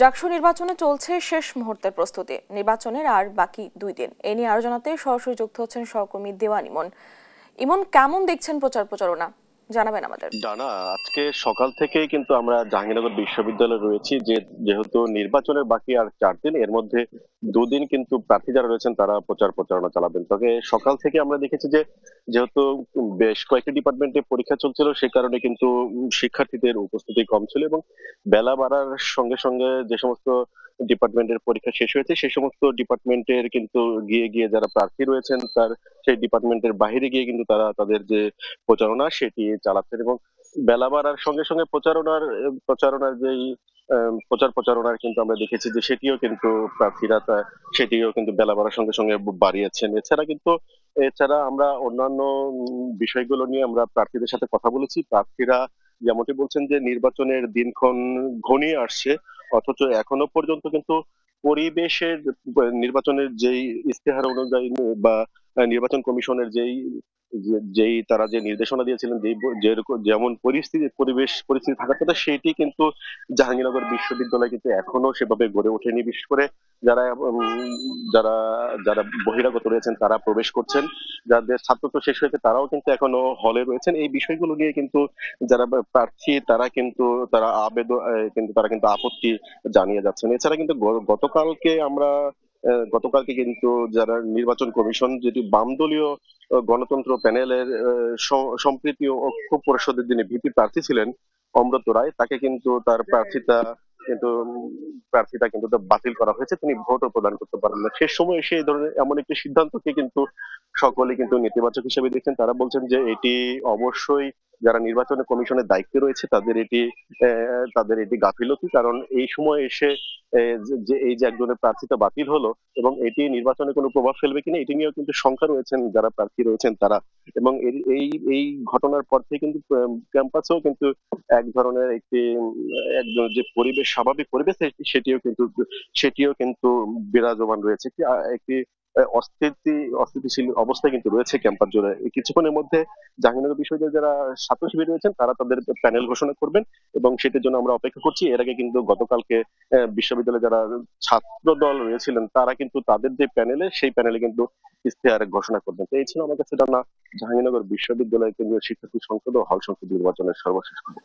জাকসু নির্বাচনে চলছে শেষ মুহূর্তের প্রস্তুতি। নির্বাচনের আর বাকি 2 দিন। এ নিয়ে আরো জানাতে সরাসরি যুক্ত হচ্ছেন সহকর্মী দেওয়ান ইমন। ইমন, কেমন দেখছেন প্রচারণা জানাবেন আমাদের। ডানা, আজকে সকাল থেকেই কিন্তু আমরা জাহাঙ্গীরনগর বিশ্ববিদ্যালয়ে রয়েছি, যেহেতু নির্বাচনের বাকি আর 4 দিন, এর মধ্যে 2 দিন কিন্তু প্রার্থী যারা রয়েছেন তারা প্রচারণা চালাবেন। তবে সকাল থেকে আমরা দেখেছি যে যেহেতু বেশ কয়েকটি ডিপার্টমেন্টে পরীক্ষা চলছিল, সে কারণে কিন্তু শিক্ষার্থীদের উপস্থিতি কম ছিল এবং বেলা বাড়ার সঙ্গে সঙ্গে যে সমস্ত ডিপার্টমেন্টের পরীক্ষা শেষ হয়েছে সেই সমস্ত ডিপার্টমেন্টের কিন্তু গিয়ে গিয়ে যারা প্রার্থী রয়েছেন তার সেই ডিপার্টমেন্টের বাইরে গিয়ে কিন্তু তারা তাদের যে প্রচারণা সেটি চালাচ্ছেন এবং বেলা বাড়ার সঙ্গে সঙ্গে প্রচারণার যেই প্রচারণার কিন্তু আমরা দেখেছি যে সেটিও কিন্তু বেলা বাড়ার সঙ্গে সঙ্গে বাড়িয়েছেন। এছাড়া আমরা অন্যান্য বিষয়গুলো নিয়ে আমরা প্রার্থীদের সাথে কথা বলেছি। প্রার্থীরা যেমনটি বলছেন যে নির্বাচনের দিনক্ষণ ঘনিয়ে আসছে, অথচ এখনো পর্যন্ত কিন্তু পরিবেশের নির্বাচনের যেই ইস্তেহার অনুযায়ী বা নির্বাচন কমিশনের যেই তারা যে নির্দেশনা দিয়েছিলেন, যেমন পরিস্থিতি থাকার কথা, সেটি কিন্তু জাহাঙ্গীরনগর বিশ্ববিদ্যালয় কিন্তু এখনো সেভাবে গড়ে ওঠেনি। বিশেষ করে যারা যারা যারা বহিরাগত রয়েছেন তারা প্রবেশ করছেন, যাদের ছাত্রত্ব শেষ হয়েছে তারাও কিন্তু এখনো হলে রয়েছেন। এই বিষয়গুলো নিয়ে কিন্তু যারা প্রার্থী তারা কিন্তু আপত্তি জানিয়ে যাচ্ছেন। এছাড়া কিন্তু গতকালকে কিন্তু যারা নির্বাচন কমিশন, যেটি বামদলীয় গণতন্ত্র প্যানেলের সম্প্রীতি ও ঐক্য পরিষদের যিনি ভিপি প্রার্থী ছিলেন অমৃত রায়, তাকে কিন্তু তার কিন্তু প্রার্থিতা কিন্তু বাতিল করা হয়েছে। তিনি ভোটও প্রদান করতে পারেন না। শেষ সময় এসে এই ধরনের এমন একটি সিদ্ধান্তকে কিন্তু সকলে কিন্তু নেতিবাচক হিসেবে দেখছেন। তারা বলছেন যে এটি অবশ্যই যারা নির্বাচন কমিশনের দায়িত্বে রয়েছে তাদের এটি গাফিলতি, কারণ এই সময় এসে এই যে একজনের প্রার্থিতা বাতিল হলো এবং এটি নির্বাচনে কোনো প্রভাব ফেলবে কিনা এটি নিয়েও কিন্তু শঙ্কা রয়েছেন যারা প্রার্থী রয়েছেন তারা। এবং এই ঘটনার পর থেকে কিন্তু ক্যাম্পাসেও কিন্তু এক ধরনের একজন যে স্বাভাবিক পরিবেশ সেটিও কিন্তু বিরাজমান রয়েছে। একটি অস্থিতিশীল অবস্থায় কিন্তু রয়েছে ক্যাম্পাস জুড়ে। কিছুক্ষণের মধ্যে জাহাঙ্গীরনগর বিশ্ববিদ্যালয়ের যারা ছাত্র শিবির রয়েছেন তারা তাদের প্যানেল ঘোষণা করবেন এবং সেটির জন্য আমরা অপেক্ষা করছি। এর আগে কিন্তু গতকালকে বিশ্ববিদ্যালয়ে যারা ছাত্র দল রয়েছিলেন তারা কিন্তু তাদের যে সেই প্যানেলে কিন্তু ইশতেহার ঘোষণা করবেন। তো এই ছিল আমার কাছে জানা জাহাঙ্গীরনগর বিশ্ববিদ্যালয় কেন্দ্রীয় শিক্ষার্থী সংসদ ও হল সংসদ নির্বাচনের সর্বশেষ খবর।